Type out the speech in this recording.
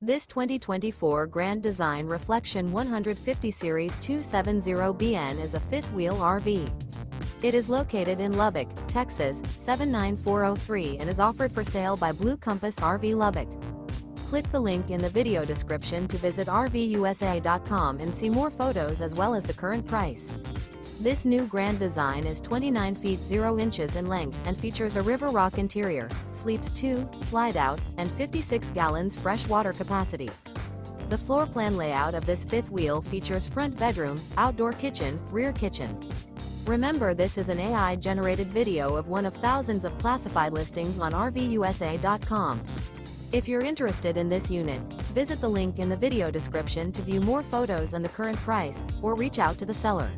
This 2024 Grand Design Reflection 150 Series 270BN is a fifth-wheel RV. It is located in Lubbock, Texas, 79403 and is offered for sale by Blue Compass RV Lubbock. Click the link in the video description to visit RVUSA.com and see more photos as well as the current price. This new Grand Design is 29 feet 0 inches in length and features a River Rock interior, sleeps 2, Slideout, and 56 gallons fresh water capacity. The floor plan layout of this fifth wheel features front bedroom, outdoor kitchen, rear kitchen. Remember, this is an AI-generated video of one of thousands of classified listings on RVUSA.com. If you're interested in this unit, visit the link in the video description to view more photos and the current price, or reach out to the seller.